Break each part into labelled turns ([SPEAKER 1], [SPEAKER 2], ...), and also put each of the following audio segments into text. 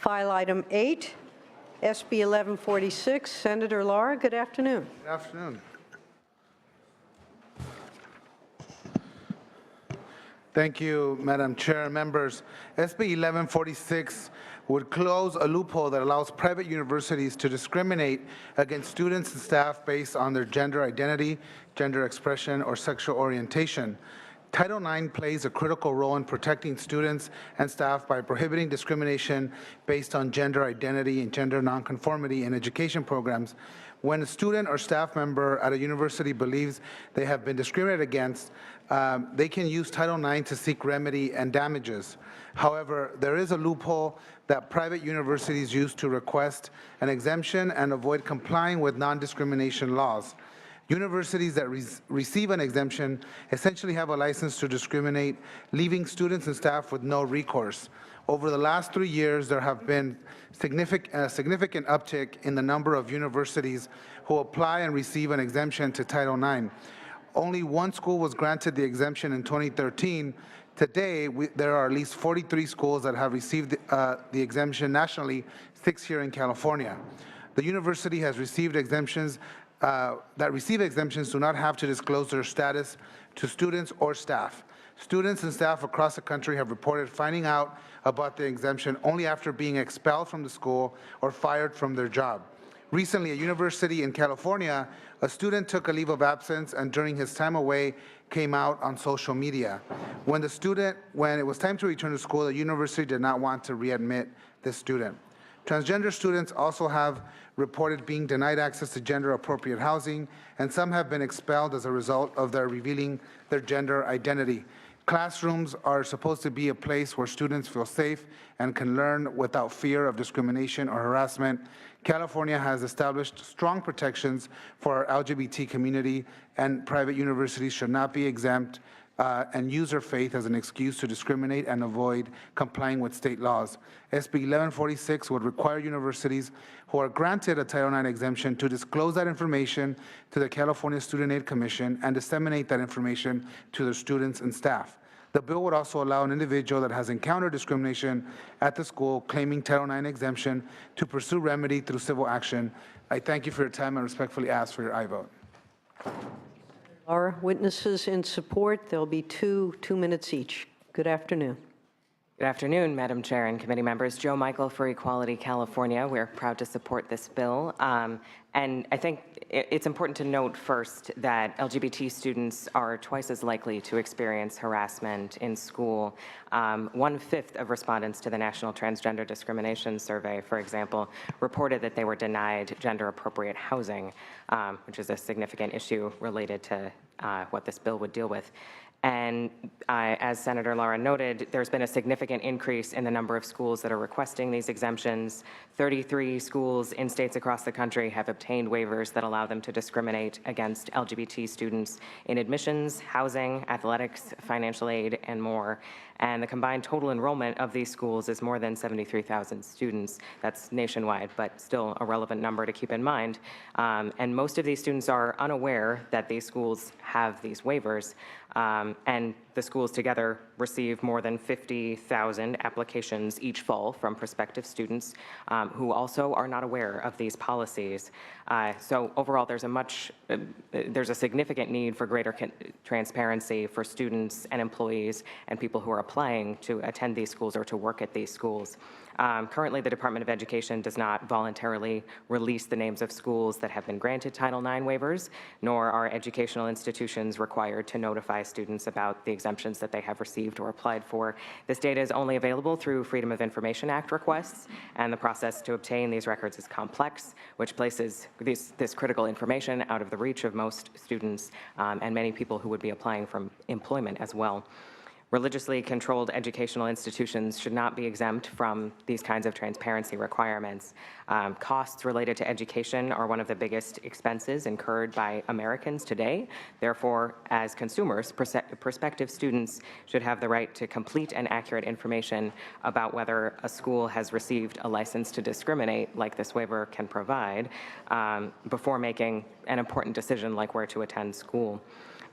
[SPEAKER 1] File item 8, SB 1146. Senator Lara, good afternoon.
[SPEAKER 2] Good afternoon. Thank you, Madam Chair. Members, SB 1146 would close a loophole that allows private universities to discriminate against students and staff based on their gender identity, gender expression, or sexual orientation. Title IX plays a critical role in protecting students and staff by prohibiting discrimination based on gender identity and gender nonconformity in education programs. When a student or staff member at a university believes they have been discriminated against, they can use Title IX to seek remedy and damages. However, there is a loophole that private universities use to request an exemption and avoid complying with non-discrimination laws. Universities that receive an exemption essentially have a license to discriminate, leaving students and staff with no recourse. Over the last 3 years, there have been significant uptick in the number of universities who apply and receive an exemption to Title IX. Only one school was granted the exemption in 2013. Today, there are at least 43 schools that have received the exemption nationally, 6 here in California. The university has received exemptions that receive exemptions do not have to disclose their status to students or staff. Students and staff across the country have reported finding out about the exemption only after being expelled from the school or fired from their job. Recently, a university in California, a student took a leave of absence and during his time away came out on social media. When it was time to return to school, the university did not want to readmit the student. Transgender students also have reported being denied access to gender-appropriate housing, and some have been expelled as a result of their revealing their gender identity. Classrooms are supposed to be a place where students feel safe and can learn without fear of discrimination or harassment. California has established strong protections for our LGBT community, and private universities should not be exempt and use their faith as an excuse to discriminate and avoid complying with state laws. SB 1146 would require universities who are granted a Title IX exemption to disclose that information to the California Student Aid Commission and disseminate that information to their students and staff. The bill would also allow an individual that has encountered discrimination at the school claiming Title IX exemption to pursue remedy through civil action. I thank you for your time and respectfully ask for your aye vote.
[SPEAKER 1] Our witnesses in support, there'll be 2 minutes each. Good afternoon.
[SPEAKER 3] Good afternoon, Madam Chair and committee members. Joe Michael for Equality California. We're proud to support this bill. And I think it's important to note first that LGBT students are twice as likely to experience harassment in school. 1/5 of respondents to the National Transgender Discrimination Survey, for example, reported that they were denied gender-appropriate housing, which is a significant issue related to what this bill would deal with. And as Senator Lara noted, there's been a significant increase in the number of schools that are requesting these exemptions. 33 schools in states across the country have obtained waivers that allow them to discriminate against LGBT students in admissions, housing, athletics, financial aid, and more. And the combined total enrollment of these schools is more than 73,000 students. That's nationwide, but still a relevant number to keep in mind. And most of these students are unaware that these schools have these waivers. And the schools together receive more than 50,000 applications each fall from prospective students who also are not aware of these policies. So overall, there's a significant need for greater transparency for students and employees and people who are applying to attend these schools or to work at these schools. Currently, the Department of Education does not voluntarily release the names of schools that have been granted Title IX waivers, nor are educational institutions required to notify students about the exemptions that they have received or applied for. This data is only available through Freedom of Information Act requests, and the process to obtain these records is complex, which places this critical information out of the reach of most students and many people who would be applying for employment as well. Religiously controlled educational institutions should not be exempt from these kinds of transparency requirements. Costs related to education are one of the biggest expenses incurred by Americans today. Therefore, as consumers, prospective students should have the right to complete and accurate information about whether a school has received a license to discriminate, like this waiver can provide, before making an important decision like where to attend school.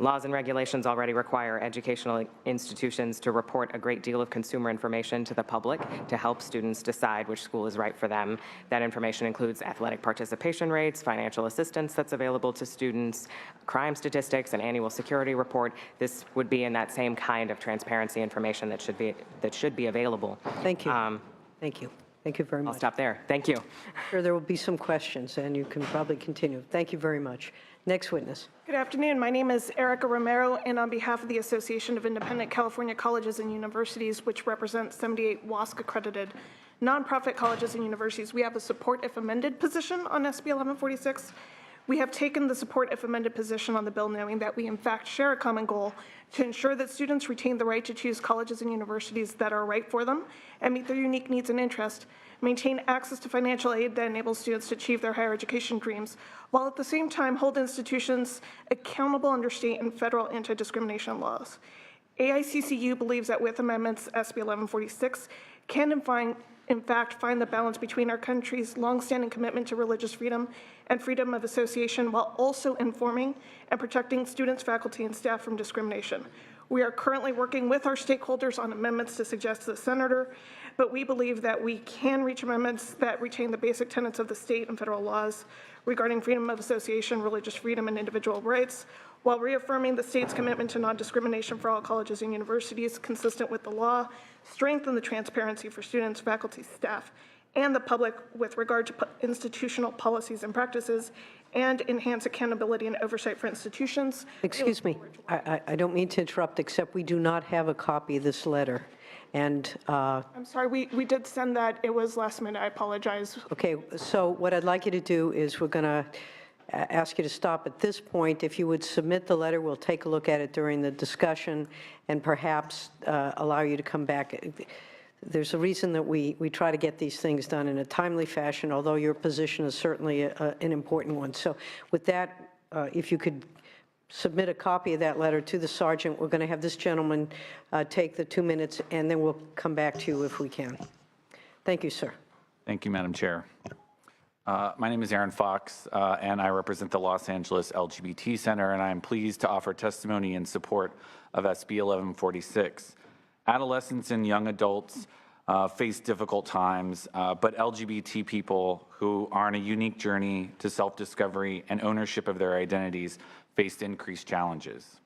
[SPEAKER 3] Laws and regulations already require educational institutions to report a great deal of consumer information to the public to help students decide which school is right for them. That information includes athletic participation rates, financial assistance that's available to students, crime statistics, an annual security report. This would be in that same kind of transparency information that should be available.
[SPEAKER 1] Thank you. Thank you. Thank you very
[SPEAKER 3] I'll
[SPEAKER 1] much.
[SPEAKER 3] stop there. Thank you.
[SPEAKER 1] Sure, there will be some questions, and you can probably continue. Thank you very much. Next witness.
[SPEAKER 4] Good afternoon. My name is Erica Romero, and on behalf of the Association of Independent California Colleges and Universities, which represents 78 WASC-accredited nonprofit colleges and universities, we have a support if amended position on SB 1146. We have taken the support if amended position on the bill knowing that we in fact share a common goal to ensure that students retain the right to choose colleges and universities that are right for them and meet their unique needs and interests, maintain access to financial aid that enables students to achieve their higher education dreams, while at the same time hold institutions accountable under state and federal anti-discrimination laws. AICCU believes that with amendments SB 1146 can in fact find the balance between our country's longstanding commitment to religious freedom and freedom of association while also informing and protecting students, faculty, and staff from discrimination. We are currently working with our stakeholders on amendments to suggest to the Senator, but we believe that we can reach amendments that retain the basic tenets of the state and federal laws regarding freedom of association, religious freedom, and individual rights, while reaffirming the state's commitment to non-discrimination for all colleges and universities consistent with the law, strengthen the transparency for students, faculty, staff, and the public with regard to institutional policies and practices, and enhance accountability and oversight for institutions.
[SPEAKER 1] Excuse me, I don't mean to interrupt, except we do not have a copy of this letter. And
[SPEAKER 4] I'm sorry, we did send that. It was last minute. I apologize.
[SPEAKER 1] okay, so what I'd like you to do is we're going to ask you to stop at this point. If you would submit the letter, we'll take a look at it during the discussion and perhaps allow you to come back. There's a reason that we try to get these things done in a timely fashion, although your position is certainly an important one. So with that, if you could submit a copy of that letter to the sergeant, we're going to have this gentleman take the 2 minutes, and then we'll come back to you if we can. Thank you, sir.
[SPEAKER 5] Thank you, Madam Chair. My name is Aaron Fox, and I represent the Los Angeles LGBT Center, and I am pleased to offer testimony in support of SB 1146. Adolescents and young adults face difficult times, but LGBT people who are on a unique journey to self-discovery and ownership of their identities faced increased challenges.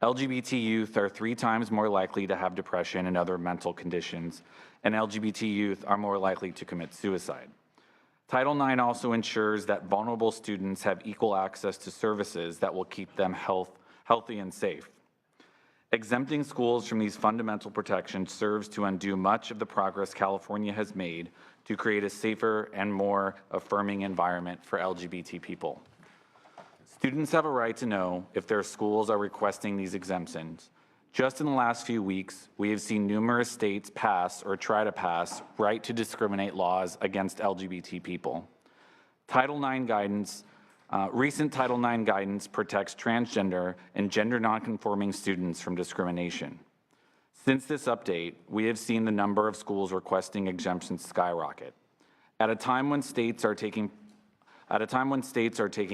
[SPEAKER 5] LGBT youth are 3 times more likely to have depression and other mental conditions, and LGBT youth are more likely to commit suicide. Title IX also ensures that vulnerable students have equal access to services that will keep them healthy and safe. Exempting schools from these fundamental protections serves to undo much of the progress California has made to create a safer and more affirming environment for LGBT people. Students have a right to know if their schools are requesting these exemptions. Just in the last few weeks, we have seen numerous states pass or try to pass right to discriminate laws against LGBT people. Recent Title IX guidance protects transgender and gender nonconforming students from discrimination. Since this update, we have seen the number of schools requesting exemptions skyrocket. At a time when states are taking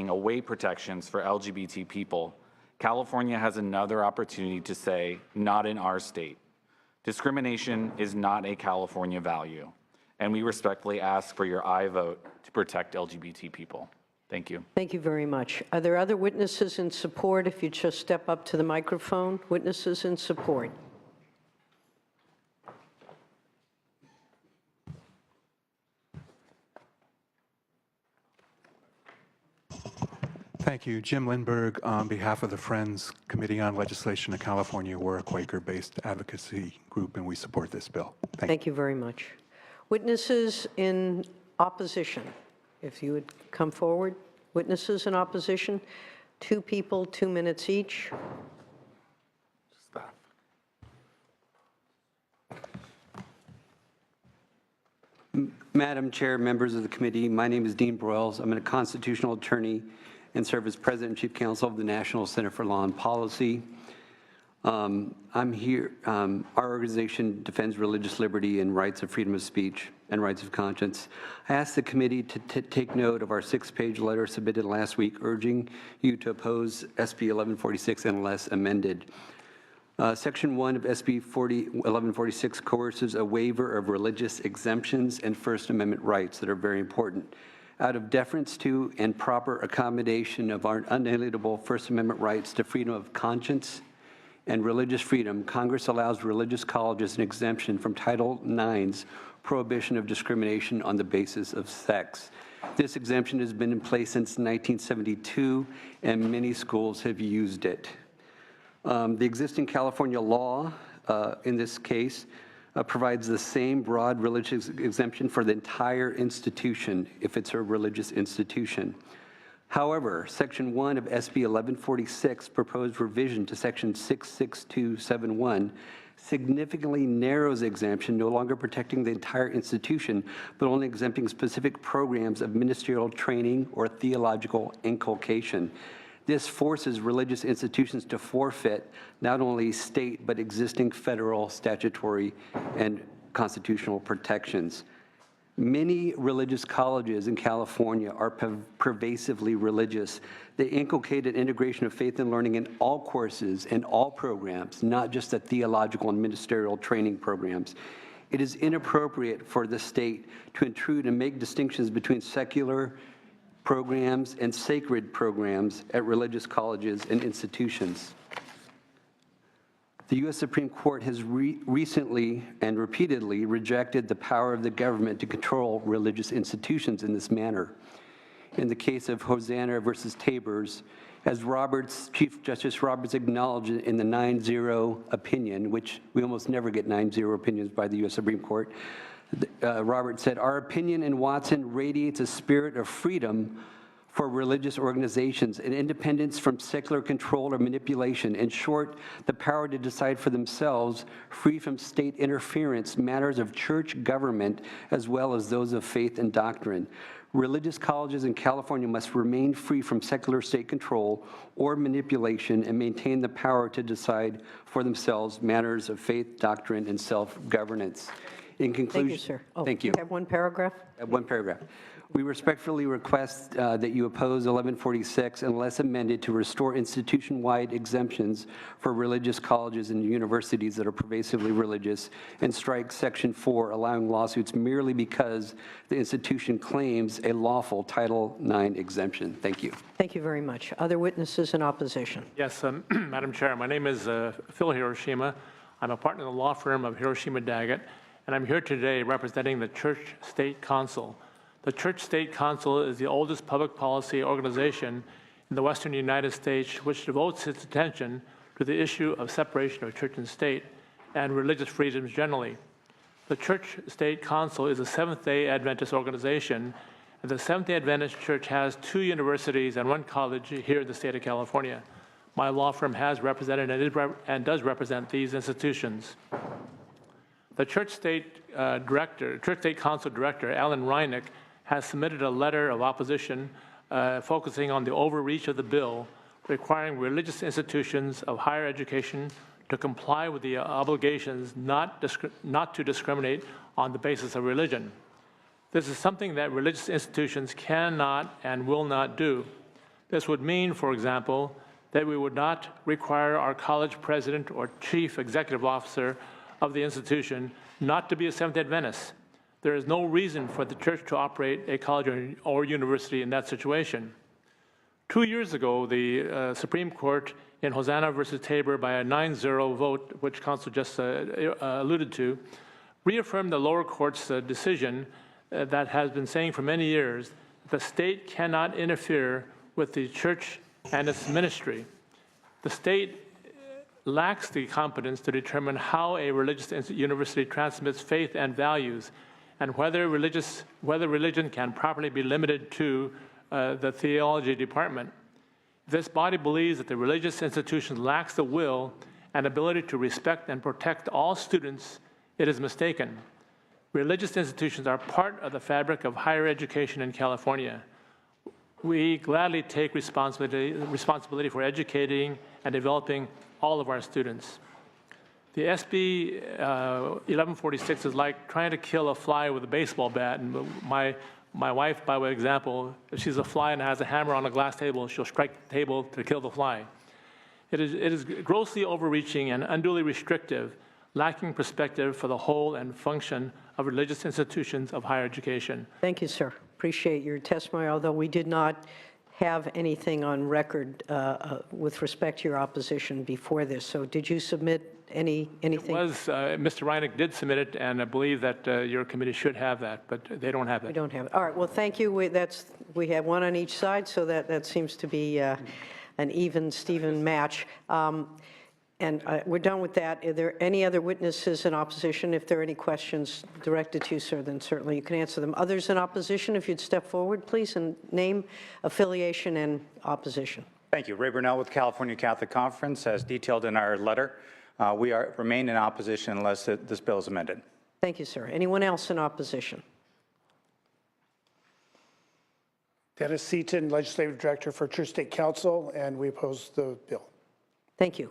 [SPEAKER 5] away protections for LGBT people, California has another opportunity to say, not in our state. Discrimination is not a California value, and we respectfully ask for your aye vote to protect LGBT people. Thank you.
[SPEAKER 1] Thank you very much. Are there other witnesses in support? If you just step up to the microphone, witnesses in support.
[SPEAKER 6] Thank you. Jim Lindberg, on behalf of the Friends Committee on Legislation of California. We're a Quaker-based advocacy group, and we support this bill.
[SPEAKER 1] Thank you very much. Witnesses in opposition, if you would come forward. Witnesses in opposition, 2 people, 2 minutes each.
[SPEAKER 7] Madam Chair, members of the committee, my name is Dean Broyles. I'm a constitutional attorney and serve as President and Chief Counsel of the National Center for Law and Policy. I'm here, our organization defends religious liberty and rights of freedom of speech. and rights of conscience. I ask the committee to take note of our 6-page letter submitted last week urging you to oppose SB 1146 unless amended. Section 1 of SB 1146 coerces a waiver of religious exemptions and First Amendment rights that are very important. Out of deference to and proper accommodation of our unalienable First Amendment rights to freedom of conscience and religious freedom, Congress allows religious colleges an exemption from Title IX's prohibition of discrimination on the basis of sex. This exemption has been in place since 1972, and many schools have used it. The existing California law, in this case, provides the same broad religious exemption for the entire institution if it's a religious institution. However, Section 1 of SB 1146 proposed revision to Section 66271 significantly narrows the exemption, no longer protecting the entire institution, but only exempting specific programs of ministerial training or theological inculcation. This forces religious institutions to forfeit not only state but existing federal, statutory, and constitutional protections. Many religious colleges in California are pervasively religious. They inculcate an integration of faith and learning in all courses and all programs, not just the theological and ministerial training programs. It is inappropriate for the state to intrude and make distinctions between secular programs and sacred programs at religious colleges and institutions. The U.S. Supreme Court has recently and repeatedly rejected the power of the government to control religious institutions in this manner. In the case of Hosanna versus Tabors, as Chief Justice Roberts acknowledged in the 9-0 opinion, which we almost never get 9-0 opinions by the U.S. Supreme Court, Roberts said, "Our opinion in Watson radiates a spirit of freedom for religious organizations and independence from secular control or manipulation. In short, the power to decide for themselves, free from state interference, matters of church government as well as those of faith and doctrine. Religious colleges in California must remain free from secular state control or manipulation and maintain the power to decide for themselves matters of faith, doctrine, and self-governance." In conclusion,
[SPEAKER 1] Thank you, sir. Oh,
[SPEAKER 7] thank you.
[SPEAKER 1] You have one paragraph?
[SPEAKER 7] One paragraph. We respectfully request that you oppose 1146 unless amended to restore institution-wide exemptions for religious colleges and universities that are pervasively religious, and strike Section 4, allowing lawsuits merely because the institution claims a lawful Title IX exemption. Thank you.
[SPEAKER 1] Thank you very much. Other witnesses in opposition?
[SPEAKER 8] Yes, Madam Chair, my name is Phil Hiroshima. I'm a partner in the law firm of Hiroshima Daggett, and I'm here today representing the Church State Council. The Church State Council is the oldest public policy organization in the Western United States which devotes its attention to the issue of separation of church and state and religious freedoms generally. The Church State Council is a Seventh-day Adventist organization, and the Seventh-day Adventist Church has 2 universities and 1 college here in the state of California. My law firm has represented and does represent these institutions. The Church State Council Director, Alan Reinick, has submitted a letter of opposition focusing on the overreach of the bill, requiring religious institutions of higher education to comply with the obligations not to discriminate on the basis of religion. This is something that religious institutions cannot and will not do. This would mean, for example, that we would not require our college president or chief executive officer of the institution not to be a Seventh-day Adventist. There is no reason for the church to operate a college or university in that situation. 2 years ago, the Supreme Court in Hosanna versus Tabor, by a 9-0 vote, which Council just alluded to, reaffirmed the lower court's decision that has been saying for many years that the state cannot interfere with the church and its ministry. The state lacks the competence to determine how a religious university transmits faith and values, and whether religion can properly be limited to the theology department. If this body believes that the religious institution lacks the will and ability to respect and protect all students, it is mistaken. Religious institutions are part of the fabric of higher education in California. We gladly take responsibility for educating and developing all of our students. The SB 1146 is like trying to kill a fly with a baseball bat. And my wife, by way of example, if she's a fly and has a hammer on a glass table, she'll strike the table to kill the fly. It is grossly overreaching and unduly restrictive, lacking perspective for the whole and function of religious institutions of higher education.
[SPEAKER 1] Thank you, sir. Appreciate your testimony, although we did not have anything on record with respect to your opposition before this. So did you submit anything?
[SPEAKER 8] It was, Mr. Reinick did submit it, and I believe that your committee should have that, but they don't have it.
[SPEAKER 1] We don't have it. All right, well, thank you. We have one on each side, so that seems to be an even-Steven match. And we're done with that. Are there any other witnesses in opposition? If there are any questions directed to you, sir, then certainly you can answer them. Others in opposition, if you'd step forward, please, and name, affiliation, and opposition.
[SPEAKER 9] Thank you. Ray Burnell with California Catholic Conference. As detailed in our letter, we remain in opposition unless this bill is amended.
[SPEAKER 1] Thank you, sir. Anyone else in opposition?
[SPEAKER 10] Dennis Seaton, Legislative Director for Church State Council, and we oppose the bill.
[SPEAKER 1] Thank you.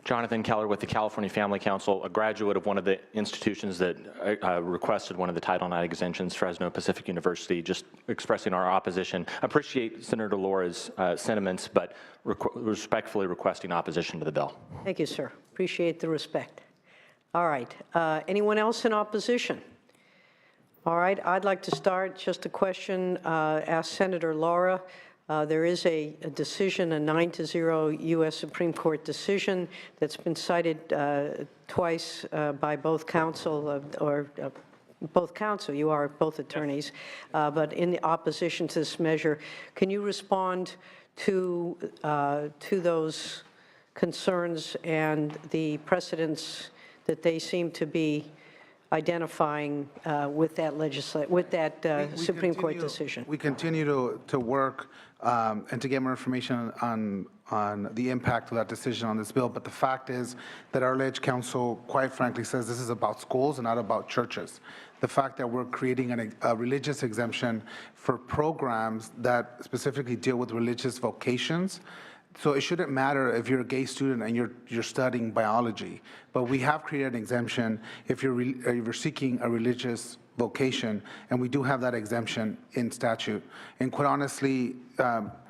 [SPEAKER 11] Jonathan Keller with the California Family Council, a graduate of one of the institutions that requested one of the Title IX exemptions, Fresno Pacific University, just expressing our opposition. Appreciate Senator Laura's sentiments, but respectfully requesting opposition to the bill.
[SPEAKER 1] Thank you, sir. Appreciate the respect. All right. Anyone else in opposition? All right. I'd like to start. Just a question. Ask Senator Laura. There is a decision, a 9-0 U.S. Supreme Court decision that's been cited twice by both counsel, both counsel, you are both attorneys, but in the opposition to this measure. Can you respond to those concerns and the precedents that they seem to be identifying with that Supreme Court decision?
[SPEAKER 2] We continue to work and to get more information on the impact of that decision on this bill. But the fact is that our Ledge Council, quite frankly, says this is about schools and not about churches. The fact that we're creating a religious exemption for programs that specifically deal with religious vocations. So it shouldn't matter if you're a gay student and you're studying biology, but we have created an exemption if you're seeking a religious vocation, and we do have that exemption in statute. And quite honestly,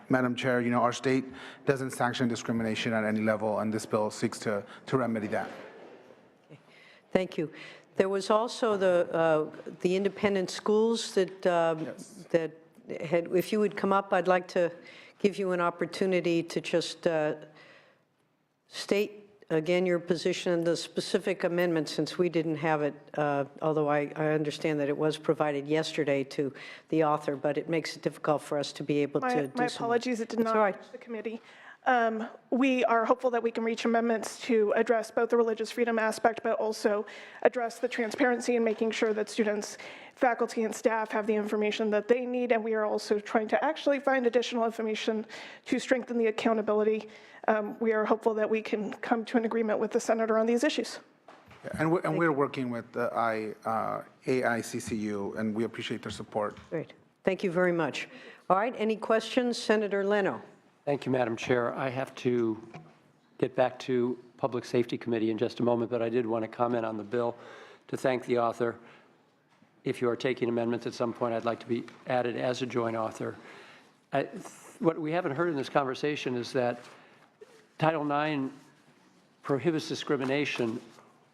[SPEAKER 2] Madam Chair, our state doesn't sanction discrimination at any level, and this bill seeks to remedy that.
[SPEAKER 1] Thank you. There was also the independent schools that that had. If you would come up, I'd like to give you an opportunity to just state again your position on the specific amendment, since we didn't have it, although I understand that it was provided yesterday to the author, but it makes it difficult for us to be able to do
[SPEAKER 4] My apologies, it did not
[SPEAKER 1] all right.
[SPEAKER 4] reach the committee. We are hopeful that we can reach amendments to address both the religious freedom aspect, but also address the transparency and making sure that students, faculty, and staff have the information that they need. And we are also trying to actually find additional information to strengthen the accountability. We are hopeful that we can come to an agreement with the senator on these issues.
[SPEAKER 2] And we're working with the AICCU, and we appreciate their support.
[SPEAKER 1] Great. Thank you very much. All right. Any questions? Senator Leno.
[SPEAKER 12] Thank you, Madam Chair. I have to get back to Public Safety Committee in just a moment, but I did want to comment on the bill to thank the author. If you are taking amendments at some point, I'd like to be added as a joint author. What we haven't heard in this conversation is that Title IX prohibits discrimination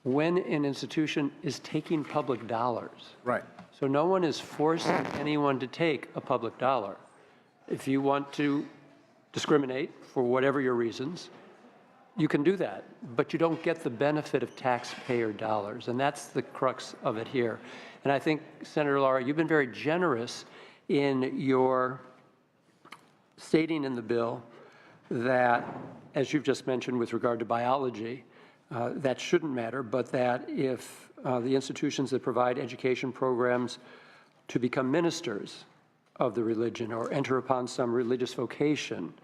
[SPEAKER 12] when an institution is taking public dollars.
[SPEAKER 2] Right.
[SPEAKER 12] So no one is forcing anyone to take a public dollar. If you want to discriminate for whatever your reasons, you can do that, but you don't get the benefit of taxpayer dollars, and that's the crux of it here. And I think, Senator Laura, you've been very generous in your stating in the bill that, as you've just mentioned with regard to biology, that shouldn't matter, but that if the institutions that provide education programs to become ministers of the religion or enter upon some religious vocation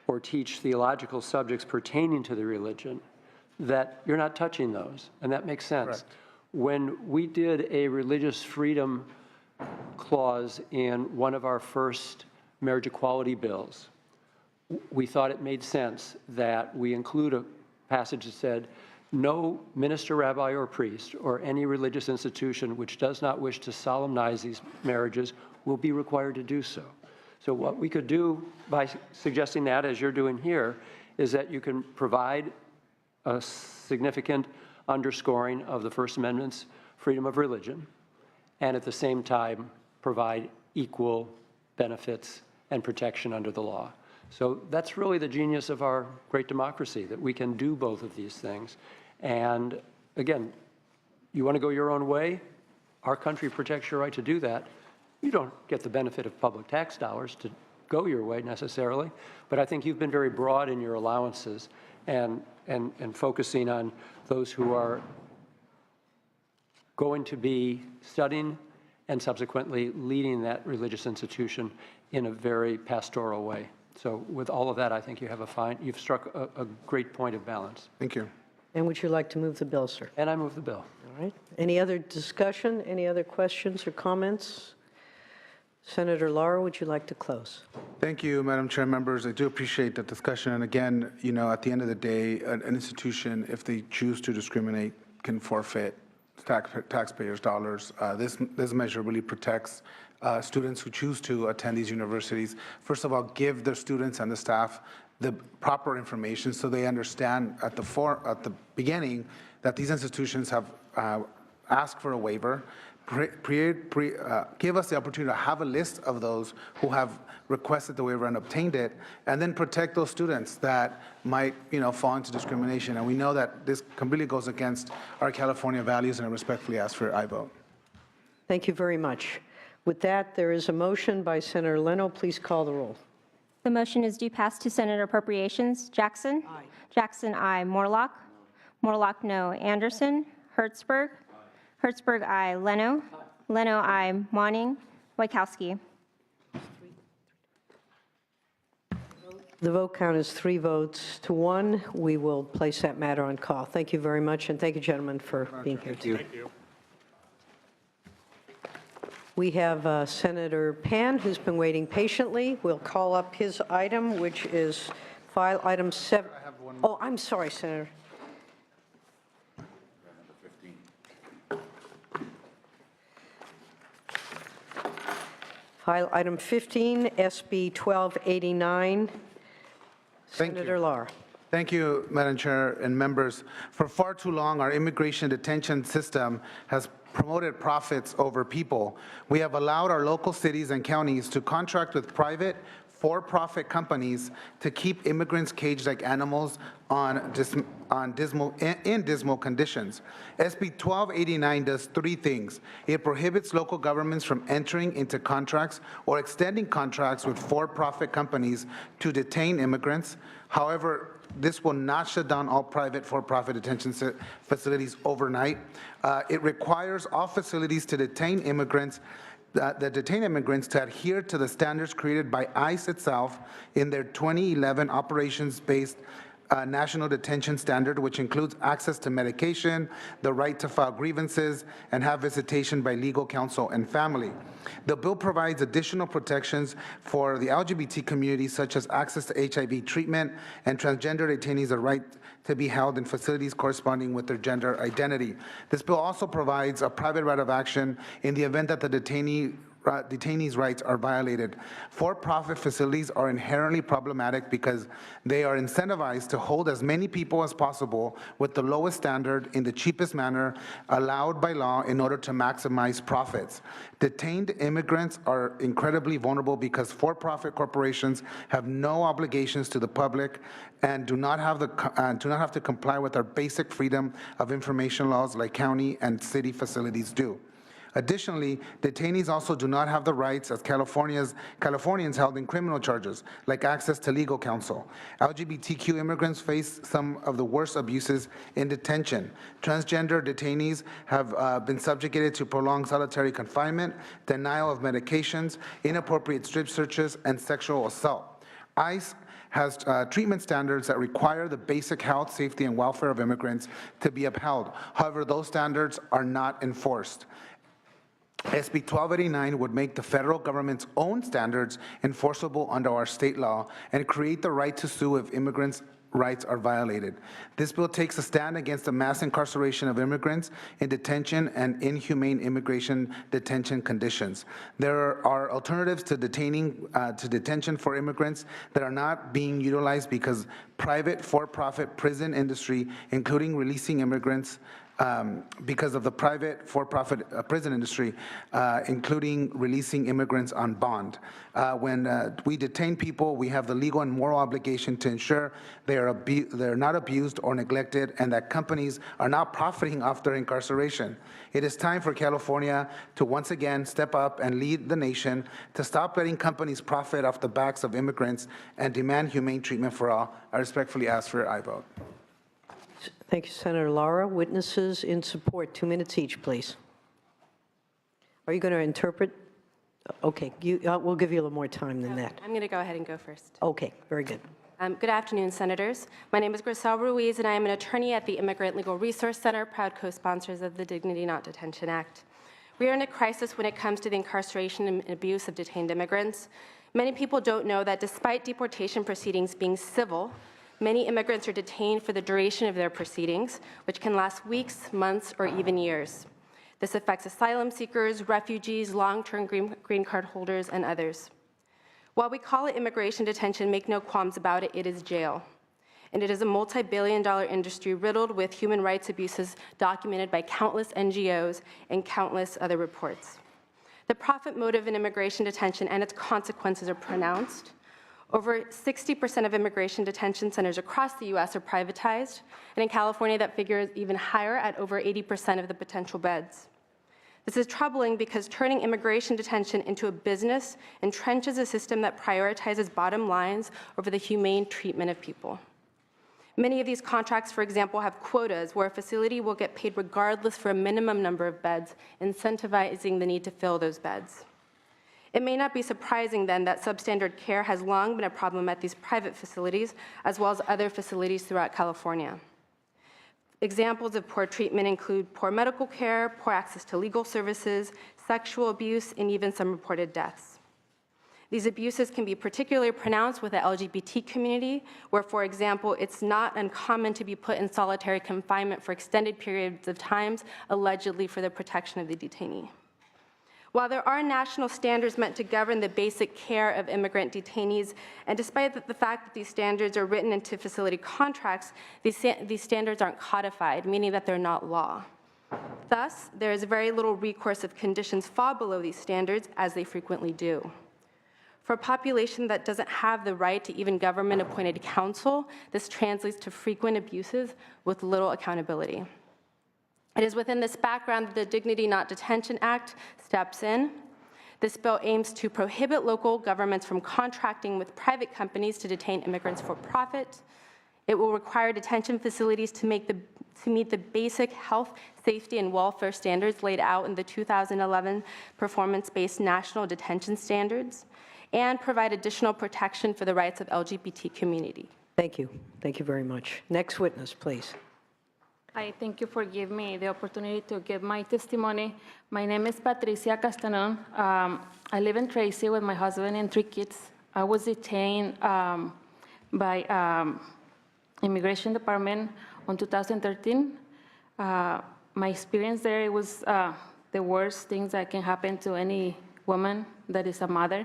[SPEAKER 12] or teach theological subjects pertaining to the religion, that you're not touching those, and that makes sense.
[SPEAKER 2] Correct.
[SPEAKER 12] When we did a religious freedom clause in one of our first marriage equality bills, we thought it made sense that we include a passage that said, no minister, rabbi, or priest, or any religious institution which does not wish to solemnize these marriages will be required to do so. So what we could do by suggesting that, as you're doing here, is that you can provide a significant underscoring of the First Amendment's freedom of religion, and at the same time provide equal benefits and protection under the law. So that's really the genius of our great democracy, that we can do both of these things. And again, you want to go your own way? Our country protects your right to do that. You don't get the benefit of public tax dollars to go your way necessarily, but I think you've been very broad in your allowances and focusing on those who are going to be studying and subsequently leading that religious institution in a very pastoral way. So with all of that, I think you've struck a great point of balance.
[SPEAKER 2] Thank you.
[SPEAKER 1] And would you like to move the bill, sir?
[SPEAKER 12] And I move the bill.
[SPEAKER 1] All right. Any other discussion? Any other questions or comments? Senator Lara, would you like to close?
[SPEAKER 2] Thank you, Madam Chair, members. I do appreciate the discussion. And again, at the end of the day, an institution, if they choose to discriminate, can forfeit taxpayers' dollars. This measure really protects students who choose to attend these universities. First of all, give the students and the staff the proper information so they understand at the beginning that these institutions have asked for a waiver. Give us the opportunity to have a list of those who have requested the waiver and obtained it, and then protect those students that might, fall into discrimination. And we know that this completely goes against our California values, and I respectfully ask for I vote.
[SPEAKER 1] Thank you very much. With that, there is a motion by Senator Leno. Please call the roll.
[SPEAKER 13] The motion is due pass to Senator Appropriations. Jackson? Aye. Jackson, aye. Morlock? Morlock, no. Anderson? Hertzberg? Hertzberg, aye. Leno? Leno, aye. Monning? Wachowski?
[SPEAKER 1] The vote count is 3 votes to 1. We will place that matter on call. Thank you very much, and thank you, gentlemen, for being here today.
[SPEAKER 8] Thank you.
[SPEAKER 1] We have Senator Pan, who's been waiting patiently. We'll call up his item, which is file item 7. Oh, I'm sorry, Senator. File item 15, SB 1289. Senator Lara.
[SPEAKER 2] Thank you, Madam Chair and members. For far too long, our immigration detention system has promoted profits over people. We have allowed our local cities and counties to contract with private for-profit companies to keep immigrants caged like animals in dismal conditions. SB 1289 does 3 things. It prohibits local governments from entering into contracts or extending contracts with for-profit companies to detain immigrants. However, this will not shut down all private for-profit detention facilities overnight. It requires all facilities to detain immigrants to adhere to the standards created by ICE itself in their 2011 operations-based national detention standard, which includes access to medication, the right to file grievances, and have visitation by legal counsel and family. The bill provides additional protections for the LGBT community, such as access to HIV treatment, and transgender detainees a right to be held in facilities corresponding with their gender identity. This bill also provides a private right of action in the event that the detainees' rights are violated. For-profit facilities are inherently problematic because they are incentivized to hold as many people as possible with the lowest standard in the cheapest manner allowed by law in order to maximize profits. Detained immigrants are incredibly vulnerable because for-profit corporations have no obligations to the public and do not have to comply with our basic freedom of information laws like county and city facilities do. Additionally, detainees also do not have the rights as Californians held in criminal charges, like access to legal counsel. LGBTQ immigrants face some of the worst abuses in detention. Transgender detainees have been subjugated to prolonged solitary confinement, denial of medications, inappropriate strip searches, and sexual assault. ICE has treatment standards that require the basic health, safety, and welfare of immigrants to be upheld. However, those standards are not enforced. SB 1289 would make the federal government's own standards enforceable under our state law and create the right to sue if immigrants rights are violated. This bill takes a stand against the mass incarceration of immigrants in detention and inhumane immigration detention conditions. There are alternatives to detention for immigrants that are not being utilized because private for-profit prison industry, including releasing immigrants because of the private for-profit prison industry, including releasing immigrants on bond. When we detain people, we have the legal and moral obligation to ensure they're not abused or neglected and that companies are not profiting off their incarceration. It is time for California to once again step up and lead the nation to stop letting companies profit off the backs of immigrants and demand humane treatment for all. I respectfully ask for your aye vote.
[SPEAKER 1] Thank you, Senator Lara. Witnesses in support, 2 minutes each, please. Are you going to interpret? Okay, we'll give you a little more time than that.
[SPEAKER 14] I'm going to go ahead and go first.
[SPEAKER 1] Okay, very good.
[SPEAKER 14] Good afternoon, Senators. My name is Grisel Ruiz, and I am an attorney at the Immigrant Legal Resource Center, proud co-sponsors of the Dignity Not Detention Act. We are in a crisis when it comes to the incarceration and abuse of detained immigrants. Many people don't know that despite deportation proceedings being civil, many immigrants are detained for the duration of their proceedings, which can last weeks, months, or even years. This affects asylum seekers, refugees, long-term green card holders, and others. While we call it immigration detention, make no qualms about it, it is jail. And it is a multi-billion-dollar industry riddled with human rights abuses documented by countless NGOs and countless other reports. The profit motive in immigration detention and its consequences are pronounced. Over 60% of immigration detention centers across the U.S. are privatized, and in California that figure is even higher at over 80% of the potential beds. This is troubling because turning immigration detention into a business entrenches a system that prioritizes bottom lines over the humane treatment of people. Many of these contracts, for example, have quotas where a facility will get paid regardless for a minimum number of beds, incentivizing the need to fill those beds. It may not be surprising, then, that substandard care has long been a problem at these private facilities, as well as other facilities throughout California. Examples of poor treatment include poor medical care, poor access to legal services, sexual abuse, and even some reported deaths. These abuses can be particularly pronounced with the LGBT community, where, for example, it's not uncommon to be put in solitary confinement for extended periods of time, allegedly for the protection of the detainee. While there are national standards meant to govern the basic care of immigrant detainees, and despite the fact that these standards are written into facility contracts, these standards aren't codified, meaning that they're not law. Thus, there is very little recourse if conditions fall below these standards, as they frequently do. For a population that doesn't have the right to even government-appointed counsel, this translates to frequent abuses with little accountability. It is within this background that the Dignity Not Detention Act steps in. This bill aims to prohibit local governments from contracting with private companies to detain immigrants for profit. It will require detention facilities to meet the basic health, safety, and welfare standards laid out in the 2011 Performance-Based National Detention Standards, and provide additional protection for the rights of LGBT community.
[SPEAKER 1] Thank you. Thank you very much. Next witness, please.
[SPEAKER 15] Hi, thank you for giving me the opportunity to give my testimony. My name is Patricia Castanon. I live in Tracy with my husband and 3 kids. I was detained by Immigration Department on 2013. My experience there, it was the worst things that can happen to any woman that is a mother.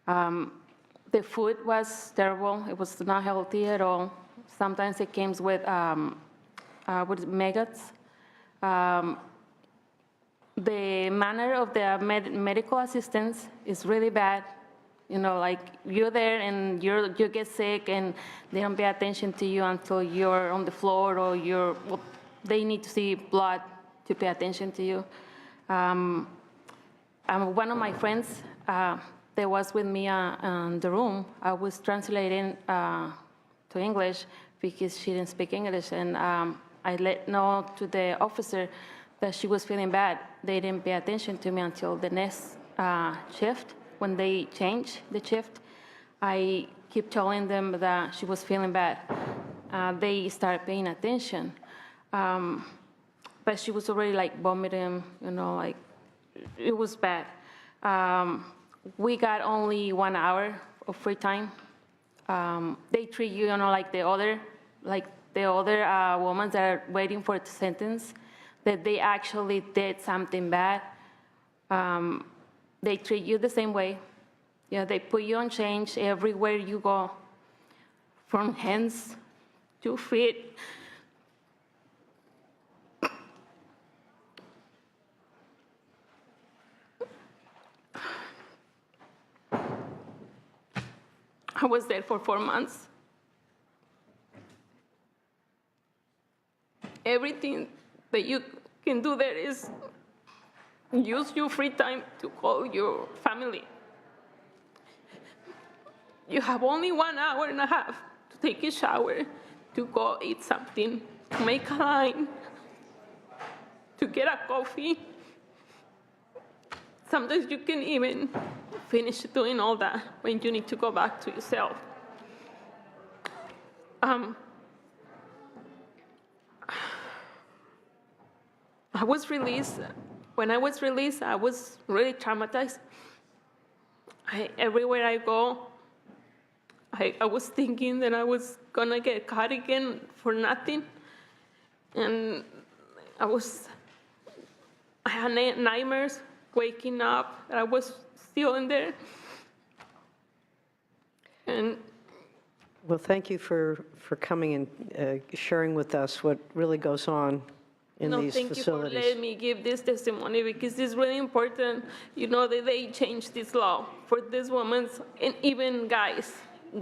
[SPEAKER 15] The food was terrible. It was not healthy at all. Sometimes it came with maggots. The manner of the medical assistance is really bad. You know, like you're there and you get sick and they don't pay attention to you until you're on the floor or they need to see blood to pay attention to you. One of my friends that was with me in the room, I was translating to English because she didn't speak English, and I let know to the officer that she was feeling bad. They didn't pay attention to me until the next shift. When they changed the shift, I keep telling them that she was feeling bad. They started paying attention. But she was already like vomiting, you know, like it was bad. We got only 1 hour of free time. They treat you, you know, like the other like the other women that are waiting for the sentence, that they actually did something bad. They treat you the same way. Yeah, they put you on change everywhere you go, from hands to feet. I was there for 4 months. Everything that you can do there is use your free time to call your family. You have only 1 hour and a half to take a shower, to go eat something, to make a line, to get a coffee. Sometimes you can even finish doing all that when you need to go back to yourself. I was released. When I was released, I was really traumatized. Everywhere I go, I was thinking that I was gonna get caught again for nothing. And I had nightmares, waking up, and I was still in there. And
[SPEAKER 1] Well, thank you for coming and sharing with us what really goes on in these
[SPEAKER 15] thank you for
[SPEAKER 1] facilities.
[SPEAKER 15] letting me give this testimony, because it's really important, that they changed this law for these women and even guys.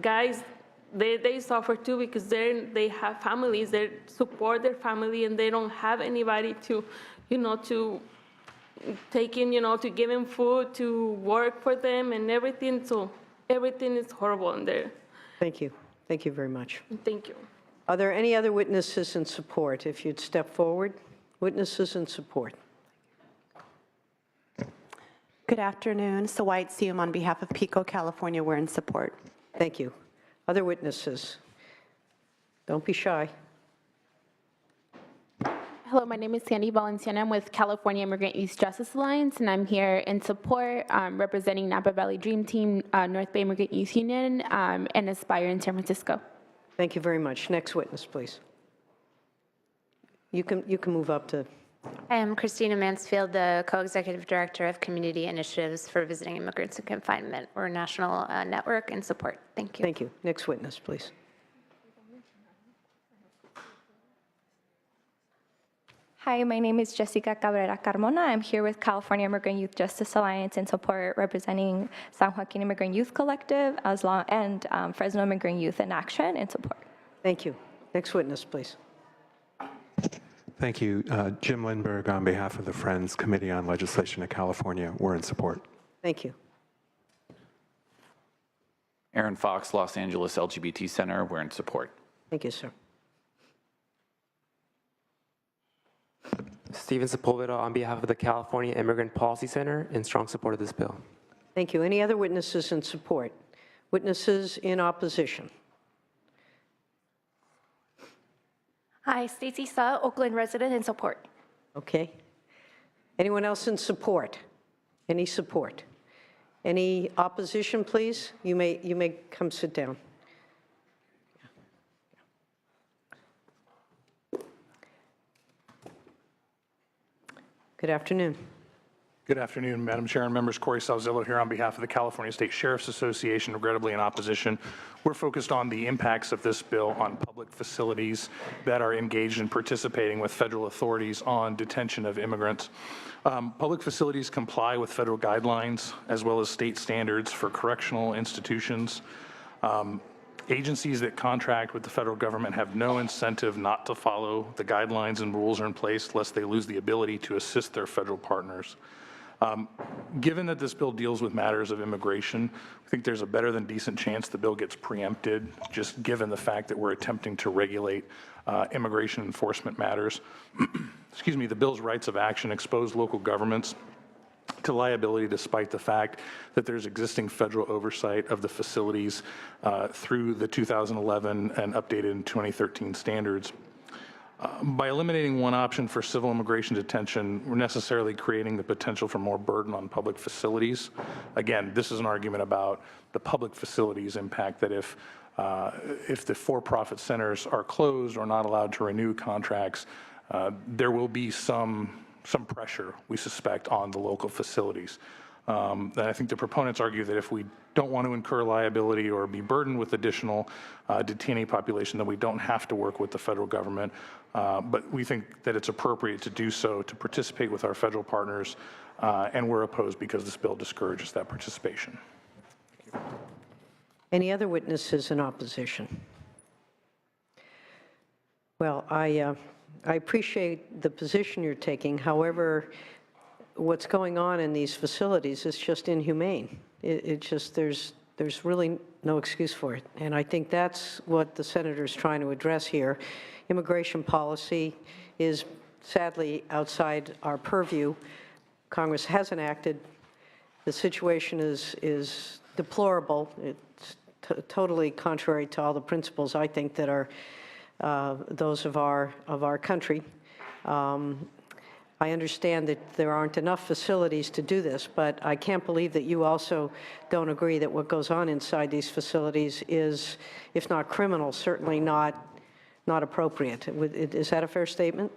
[SPEAKER 15] Guys, they suffer too, because they have families, they support their family, and they don't have anybody to, to take in, to give them food, to work for them and everything. So everything is horrible in there.
[SPEAKER 1] Thank you. Thank you very much.
[SPEAKER 15] Thank you.
[SPEAKER 1] Are there any other witnesses in support? If you'd step forward. Witnesses in support.
[SPEAKER 16] Good afternoon. Sawait Sium on behalf of Pico, California. We're in support.
[SPEAKER 1] Thank you. Other witnesses? Don't be shy.
[SPEAKER 17] Hello, my name is Sandy Valenciana. I'm with California Immigrant Youth Justice Alliance, and I'm here in support representing Napa Valley Dream Team, North Bay Immigrant Youth Union, and Aspire in San Francisco.
[SPEAKER 1] Thank you very much. Next witness, please. You can move up to.
[SPEAKER 18] I am Christina Mansfield, the Co-Executive Director of Community Initiatives for Visiting Immigrants in Confinement. We're a national network and support. Thank you.
[SPEAKER 1] Thank you. Next witness, please.
[SPEAKER 19] Hi, my name is Jessica Cabrera Carmona. I'm here with California Immigrant Youth Justice Alliance in support representing San Joaquin Immigrant Youth Collective and Fresno Immigrant Youth in Action in support.
[SPEAKER 1] Thank you. Next witness, please.
[SPEAKER 6] Thank you. Jim Lindberg on behalf of the Friends Committee on Legislation of California. We're in support.
[SPEAKER 1] Thank you.
[SPEAKER 5] Aaron Fox, Los Angeles LGBT Center. We're in support.
[SPEAKER 1] Thank you, sir.
[SPEAKER 20] Steven Sepulveda on behalf of the California Immigrant Policy Center in strong support of this bill.
[SPEAKER 1] Thank you. Any other witnesses in support? Witnesses in opposition?
[SPEAKER 21] Hi, Stacey Suh, Oakland resident in support.
[SPEAKER 1] Okay. Anyone else in support? Any support? Any opposition, please? You may come sit down. Good afternoon.
[SPEAKER 22] Good afternoon, Madam Chair and members. Corey Salzillo here on behalf of the California State Sheriff's Association, regrettably in opposition. We're focused on the impacts of this bill on public facilities that are engaged in participating with federal authorities on detention of immigrants. Public facilities comply with federal guidelines as well as state standards for correctional institutions. Agencies that contract with the federal government have no incentive not to follow the guidelines and rules are in place lest they lose the ability to assist their federal partners. Given that this bill deals with matters of immigration, I think there's a better than decent chance the bill gets preempted, just given the fact that we're attempting to regulate immigration enforcement matters. Excuse me, the bill's rights of action expose local governments to liability despite the fact that there's existing federal oversight of the facilities through the 2011 and updated in 2013 standards. By eliminating one option for civil immigration detention, we're necessarily creating the potential for more burden on public facilities. Again, this is an argument about the public facilities impact, that if if the for-profit centers are closed or not allowed to renew contracts, there will be some pressure, we suspect, on the local facilities. And I think the proponents argue that if we don't want to incur liability or be burdened with additional detainee population, then we don't have to work with the federal government. But we think that it's appropriate to do so, to participate with our federal partners, and we're opposed because this bill discourages that participation.
[SPEAKER 1] Any other witnesses in opposition? Well, I appreciate the position you're taking. However, what's going on in these facilities is just inhumane. It just, there's really no excuse for it. And I think that's what the senator's trying to address here. Immigration policy is sadly outside our purview. Congress hasn't acted. The situation is deplorable. It's totally contrary to all the principles, I think, that are those of our country. I understand that there aren't enough facilities to do this, but I can't believe that you also don't agree that what goes on inside these facilities is, if not criminal, certainly not appropriate. Is that a fair statement?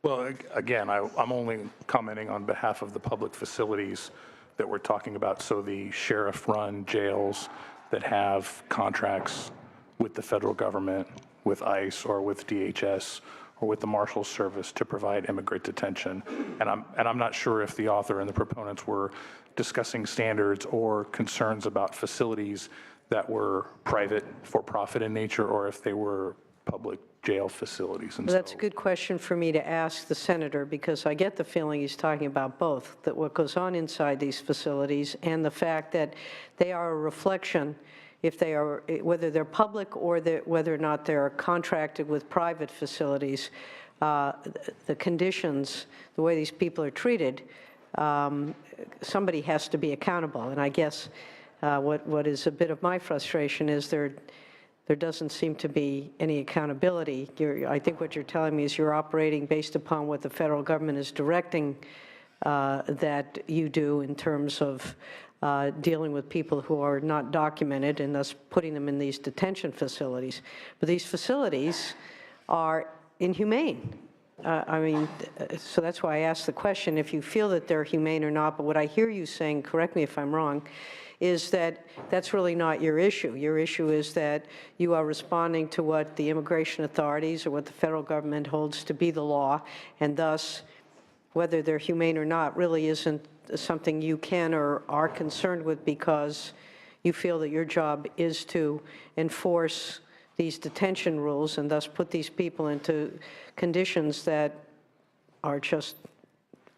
[SPEAKER 22] Well, again, I'm only commenting on behalf of the public facilities that we're talking about. So the sheriff-run jails that have contracts with the federal government, with ICE or with DHS, or with the Marshals Service to provide immigrant detention. And I'm not sure if the author and the proponents were discussing standards or concerns about facilities that were private, for-profit in nature, or if they were public jail facilities. And
[SPEAKER 1] well, that's a good question for me to ask the senator, because I get the feeling he's talking about both, that what goes on inside these facilities and the fact that they are a reflection, if they are, whether they're public or whether or not they're contracted with private facilities, the conditions, the way these people are treated, somebody has to be accountable. And I guess what is a bit of my frustration is there doesn't seem to be any accountability. I think what you're telling me is you're operating based upon what the federal government is directing that you do in terms of dealing with people who are not documented and thus putting them in these detention facilities. But these facilities are inhumane. I mean, so that's why I asked the question, if you feel that they're humane or not. But what I hear you saying, correct me if I'm wrong, is that that's really not your issue. Your issue is that you are responding to what the immigration authorities or what the federal government holds to be the law, and thus, whether they're humane or not really isn't something you can or are concerned with, because you feel that your job is to enforce these detention rules and thus put these people into conditions that are just,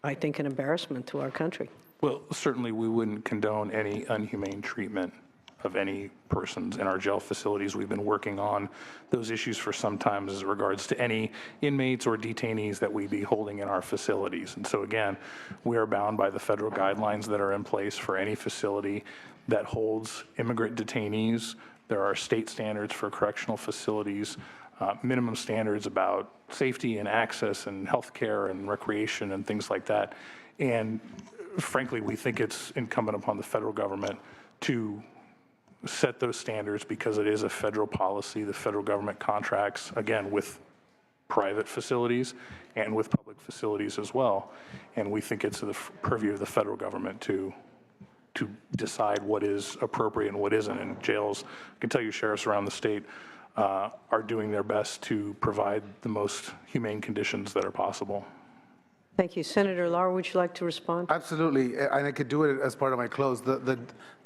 [SPEAKER 1] I think, an embarrassment to our country.
[SPEAKER 22] Well, certainly we wouldn't condone any unhumane treatment of any persons in our jail facilities. We've been working on those issues for some time as regards to any inmates or detainees that we be holding in our facilities. And so again, we are bound by the federal guidelines that are in place for any facility that holds immigrant detainees. There are state standards for correctional facilities, minimum standards about safety and access and health care and recreation and things like that. And frankly, we think it's incumbent upon the federal government to set those standards because it is a federal policy. The federal government contracts, again, with private facilities and with public facilities as well. And we think it's the purview of the federal government to decide what is appropriate and what isn't. And jails, I can tell you sheriffs around the state are doing their best to provide the most humane conditions that are possible.
[SPEAKER 1] Thank you. Senator Lar, would you like to respond?
[SPEAKER 2] Absolutely, and I could do it as part of my close. The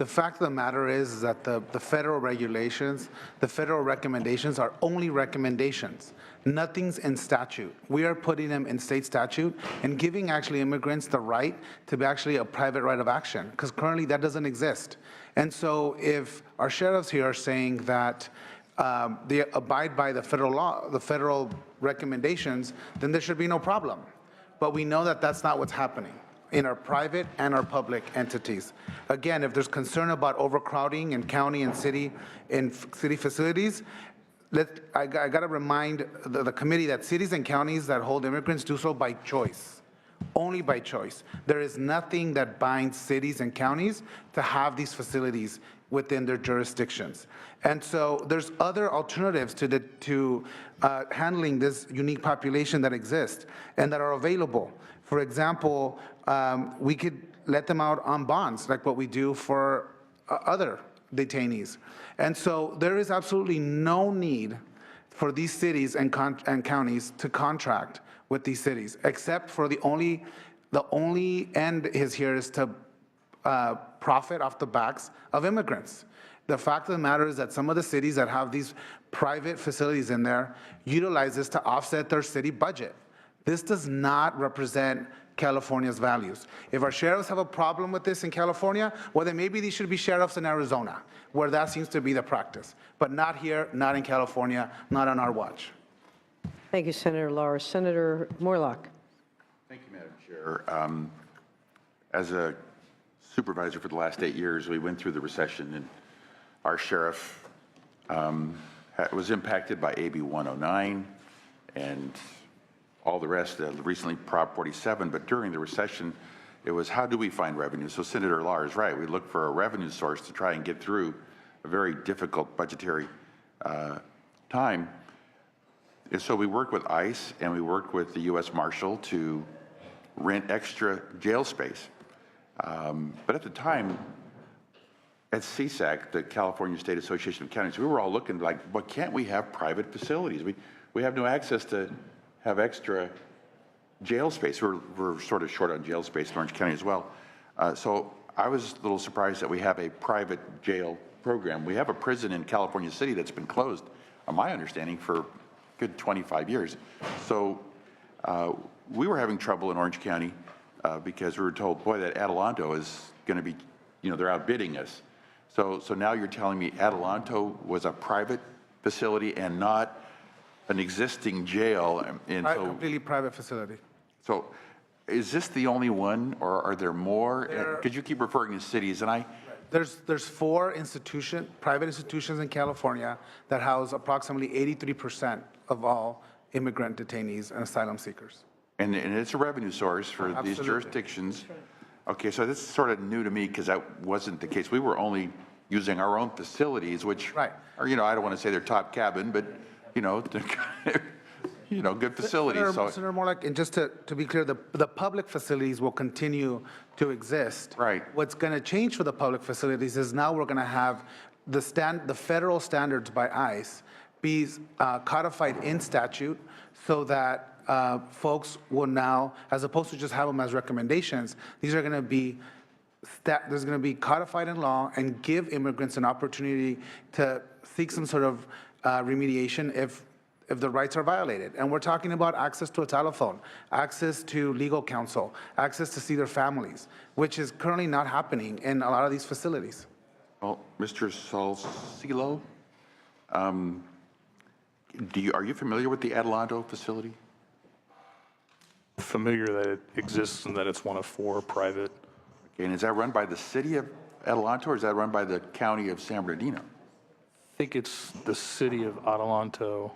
[SPEAKER 2] fact of the matter is that the federal regulations, the federal recommendations are only recommendations. Nothing's in statute. We are putting them in state statute and giving actually immigrants the right to be actually a private right of action, because currently that doesn't exist. And so if our sheriffs here are saying that they abide by the federal law, the federal recommendations, then there should be no problem. But we know that that's not what's happening in our private and our public entities. Again, if there's concern about overcrowding in county and city facilities, I got to remind the committee that cities and counties that hold immigrants do so by choice. only by choice. There is nothing that binds cities and counties to have these facilities within their jurisdictions. And so there's other alternatives to handling this unique population that exists and that are available. For example, we could let them out on bonds, like what we do for other detainees. And so there is absolutely no need for these cities and counties to contract with these cities, except for the only end is here is to profit off the backs of immigrants. The fact of the matter is that some of the cities that have these private facilities in there utilize this to offset their city budget. This does not represent California's values. If our sheriffs have a problem with this in California, well, then maybe these should be sheriffs in Arizona, where that seems to be the practice. But not here, not in California, not on our watch.
[SPEAKER 1] Thank you, Senator Lara. Senator Morlock.
[SPEAKER 3] Thank you, Madam Chair. As a supervisor for the last 8 years, we went through the recession, and our sheriff was impacted by AB 109 and all the rest, recently Prop 47, but during the recession, it was how do we find revenue? So Senator Lara is right. We look for a revenue source to try and get through a very difficult budgetary time. And so we worked with ICE and we worked with the U.S. Marshal to rent extra jail space. But at the time, at CSAC, the California State Association of Counties, we were all looking like, well, can't we have private facilities? We have no access to have extra jail space. We're sort of short on jail space in Orange County as well. So I was a little surprised that we have a private jail program. We have a prison in California City that's been closed, on my understanding, for a good 25 years. So we were having trouble in Orange County because we were told, boy, that Adelanto is going to be, they're outbidding us. So now you're telling me Adelanto was a private facility and not an existing jail, and so
[SPEAKER 2] completely private facility.
[SPEAKER 3] So, is this the only one, or are there more? Because you keep referring to cities, and
[SPEAKER 2] There's 4 private institutions in California that house approximately 83% of all immigrant detainees and asylum seekers.
[SPEAKER 3] And it's a revenue source for these jurisdictions. Okay, so this is sort of new to me because that wasn't the case. We were only using our own facilities, which are, I don't want to say they're top cabin, but good facilities.
[SPEAKER 2] Senator Morlock, and just to be clear, the public facilities will continue to exist.
[SPEAKER 3] Right.
[SPEAKER 2] What's going to change for the public facilities is now we're going to have the federal standards by ICE be codified in statute so that folks will now, as opposed to just have them as recommendations, these are going to be there's going to be codified in law and give immigrants an opportunity to seek some sort of remediation if the rights are violated. And we're talking about access to a telephone, access to legal counsel, access to see their families, which is currently not happening in a lot of these facilities.
[SPEAKER 3] Well, Mr. Salcillo, are you familiar with the Adelanto facility?
[SPEAKER 22] Familiar that it exists and that it's one of 4 private.
[SPEAKER 3] Okay, and is that run by the city of Adelanto, or is that run by the county of San Bernardino?
[SPEAKER 22] I think it's the city of Adelanto.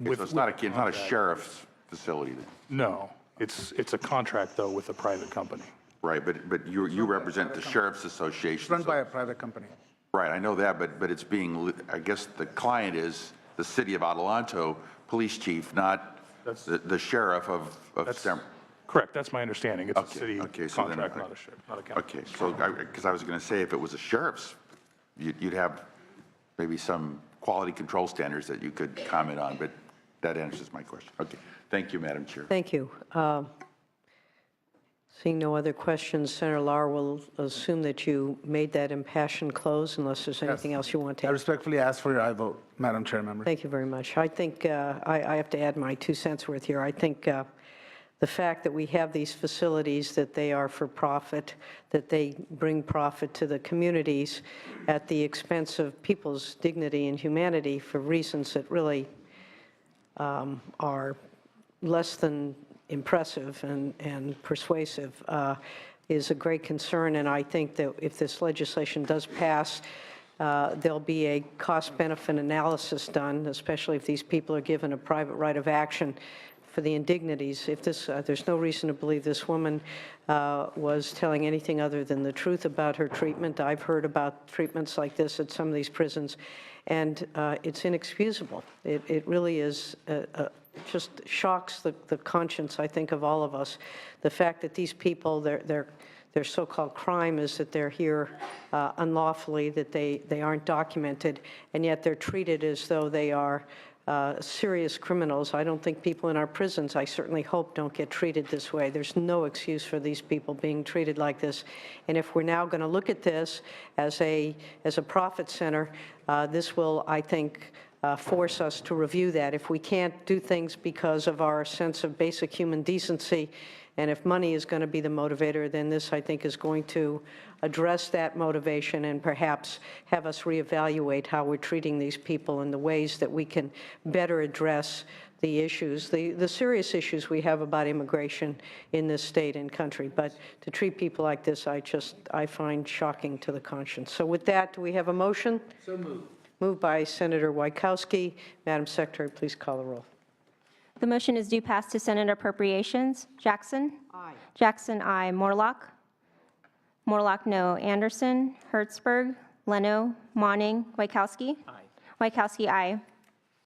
[SPEAKER 3] Okay, so it's not a sheriff's facility then?
[SPEAKER 22] No, it's a contract though with a private company.
[SPEAKER 3] Right, but you represent the Sheriff's Association.
[SPEAKER 2] It's run by a private company.
[SPEAKER 3] Right, I know that, but it's being, I guess the client is the city of Adelanto police chief, not the sheriff of San.
[SPEAKER 22] Correct, that's my understanding. It's a city contract, not a sheriff, not a county.
[SPEAKER 3] Okay, so because I was going to say if it was a sheriff's, you'd have maybe some quality control standards that you could comment on, but that answers my question. Okay, thank you, Madam Chair.
[SPEAKER 1] Thank you. Seeing no other questions, Senator Lara will assume that you made that impassioned close unless there's anything else you want to add.
[SPEAKER 2] I respectfully ask for your aye vote, Madam Chair member.
[SPEAKER 1] Thank you very much. I think I have to add my 2 cents worth here. I think the fact that we have these facilities, that they are for profit, that they bring profit to the communities at the expense of people's dignity and humanity for reasons that really are less than impressive and persuasive is a great concern. And I think that if this legislation does pass, there'll be a cost-benefit analysis done, especially if these people are given a private right of action for the indignities. If this, there's no reason to believe this woman was telling anything other than the truth about her treatment. I've heard about treatments like this at some of these prisons, and it's inexcusable. It really is just shocks the conscience, I think, of all of us. The fact that these people, their so-called crime is that they're here unlawfully, that they aren't documented, and yet they're treated as though they are serious criminals. I don't think people in our prisons, I certainly hope, don't get treated this way. There's no excuse for these people being treated like this. And if we're now going to look at this as a profit center, this will, I think, force us to review that. If we can't do things because of our sense of basic human decency, and if money is going to be the motivator, then this, I think, is going to address that motivation and perhaps have us reevaluate how we're treating these people and the ways that we can better address the issues, the serious issues we have about immigration in this state and country. But to treat people like this, I find shocking to the conscience. So with that, do we have a motion?
[SPEAKER 7] So moved.
[SPEAKER 1] Moved by Senator Wojciechowski. Madam Secretary, please call the roll.
[SPEAKER 13] The motion is due pass to Senate Appropriations. Jackson? Aye. Jackson, aye. Morlock? Morlock, no. Anderson? Hertzberg? Leno? Monning? Wojciechowski? Aye. Wojciechowski, aye.